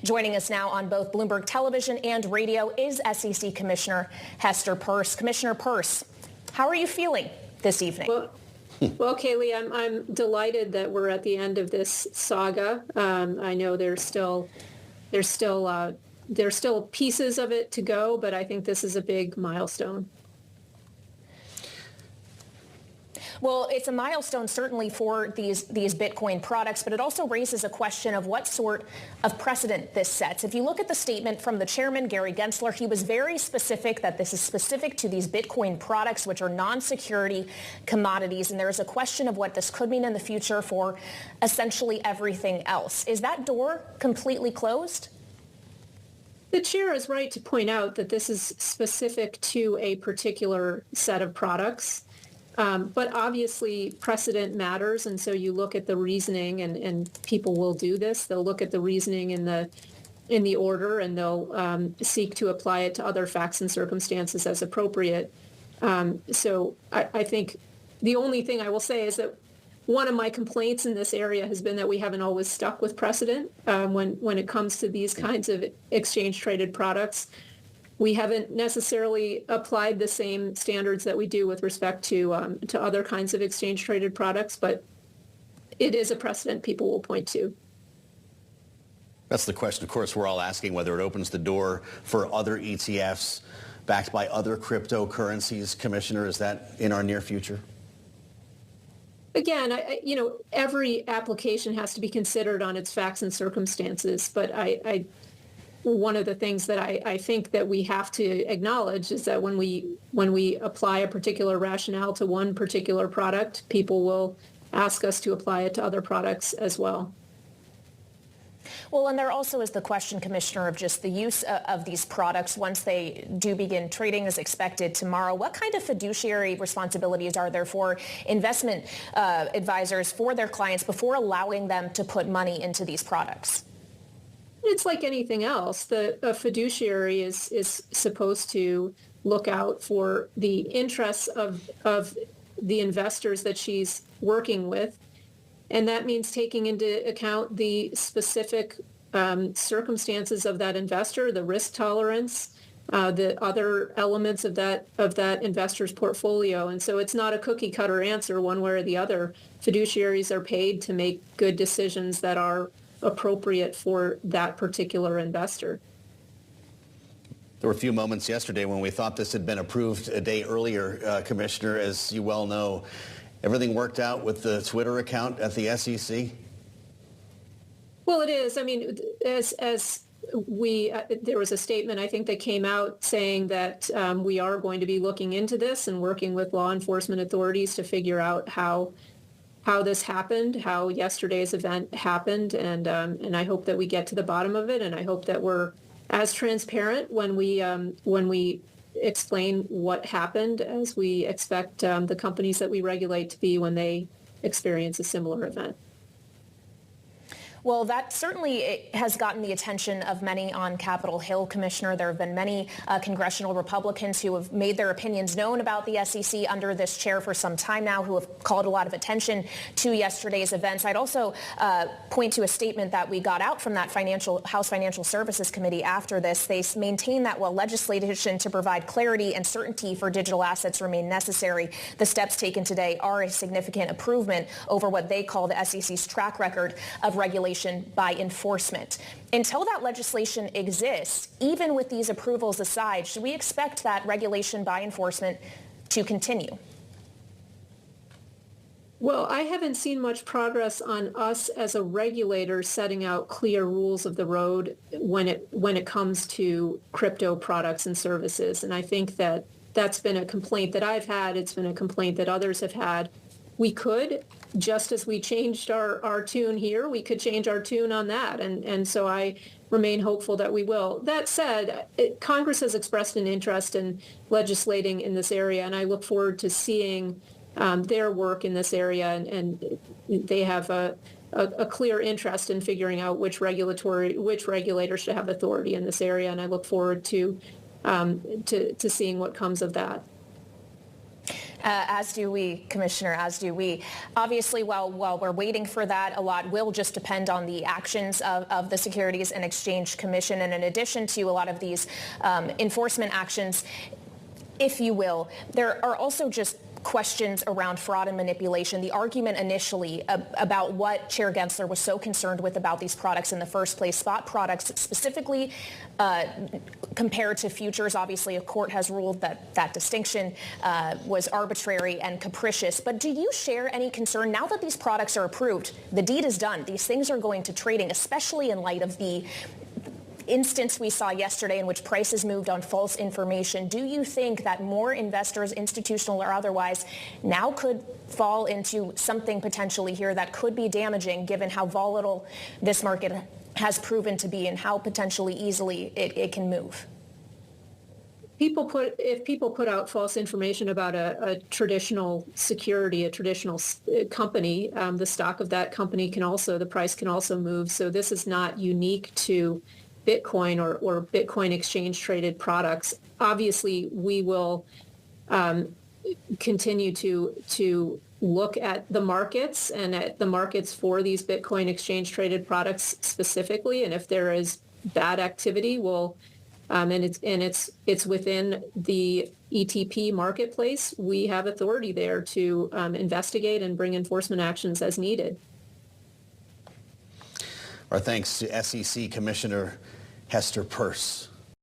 Joining us now on both Bloomberg Television and radio is SEC Commissioner Hester Peirce. Commissioner Peirce, how are you feeling this evening? Well, Kailey, I'm delighted that we're at the end of this saga. I know there's still pieces of it to go, but I think this is a big milestone. Well, it's a milestone certainly for these Bitcoin products, but it also raises a question of what sort of precedent this sets. If you look at the statement from the chairman, Gary Gensler, he was very specific that this is specific to these Bitcoin products, which are non-security commodities. And there is a question of what this could mean in the future for essentially everything else. Is that door completely closed? The chair is right to point out that this is specific to a particular set of products. But obviously precedent matters, and so you look at the reasoning, and people will do this. They'll look at the reasoning in the order, and they'll seek to apply it to other facts and circumstances as appropriate. So I think the only thing I will say is that one of my complaints in this area has been that we haven't always stuck with precedent when it comes to these kinds of exchange-traded products. We haven't necessarily applied the same standards that we do with respect to other kinds of exchange-traded products, but it is a precedent people will point to. That's the question, of course, we're all asking, whether it opens the door for other ETFs backed by other cryptocurrencies. Commissioner, is that in our near future? Again, every application has to be considered on its facts and circumstances, but one of the things that I think that we have to acknowledge is that when we apply a particular rationale to one particular product, people will ask us to apply it to other products as well. Well, and there also is the question, Commissioner, of just the use of these products once they do begin trading as expected tomorrow. What kind of fiduciary responsibilities are there for investment advisors for their clients before allowing them to put money into these products? It's like anything else. A fiduciary is supposed to look out for the interests of the investors that she's working with. And that means taking into account the specific circumstances of that investor, the risk tolerance, the other elements of that investor's portfolio. And so it's not a cookie cutter answer one way or the other. Fiduciaries are paid to make good decisions that are appropriate for that particular investor. There were a few moments yesterday when we thought this had been approved a day earlier, Commissioner. As you well know, everything worked out with the Twitter account at the SEC? Well, it is. I mean, there was a statement, I think, that came out saying that we are going to be looking into this and working with law enforcement authorities to figure out how this happened, how yesterday's event happened, and I hope that we get to the bottom of it, and I hope that we're as transparent when we explain what happened as we expect the companies that we regulate to be when they experience a similar event. Well, that certainly has gotten the attention of many on Capitol Hill, Commissioner. There have been many congressional Republicans who have made their opinions known about the SEC under this chair for some time now, who have called a lot of attention to yesterday's events. I'd also point to a statement that we got out from that House Financial Services Committee after this. They maintain that while legislation to provide clarity and certainty for digital assets remain necessary, the steps taken today are a significant improvement over what they call the SEC's track record of regulation by enforcement. Until that legislation exists, even with these approvals aside, should we expect that regulation by enforcement to continue? Well, I haven't seen much progress on us as a regulator setting out clear rules of the road when it comes to crypto products and services. And I think that that's been a complaint that I've had. It's been a complaint that others have had. We could, just as we changed our tune here, we could change our tune on that. And so I remain hopeful that we will. That said, Congress has expressed an interest in legislating in this area, and I look forward to seeing their work in this area. And they have a clear interest in figuring out which regulators should have authority in this area, and I look forward to seeing what comes of that. As do we, Commissioner, as do we. Obviously, while we're waiting for that, a lot will just depend on the actions of the Securities and Exchange Commission. And in addition to a lot of these enforcement actions, if you will, there are also just questions around fraud and manipulation. The argument initially about what Chair Gensler was so concerned with about these products in the first place, spot products specifically compared to futures. Obviously, a court has ruled that that distinction was arbitrary and capricious. But do you share any concern now that these products are approved? The deed is done. These things are going to trading, especially in light of the instance we saw yesterday in which prices moved on false information. Do you think that more investors, institutional or otherwise, now could fall into something potentially here that could be damaging given how volatile this market has proven to be and how potentially easily it can move? If people put out false information about a traditional security, a traditional company, the stock of that company the price can also move. So this is not unique to Bitcoin or Bitcoin exchange traded products. Obviously, we will continue to look at the markets and at the markets for these Bitcoin exchange traded products specifically. And if there is bad activity, it's within the ETP marketplace, we have authority there to investigate and bring enforcement actions as needed. Our thanks to SEC Commissioner Hester Peirce.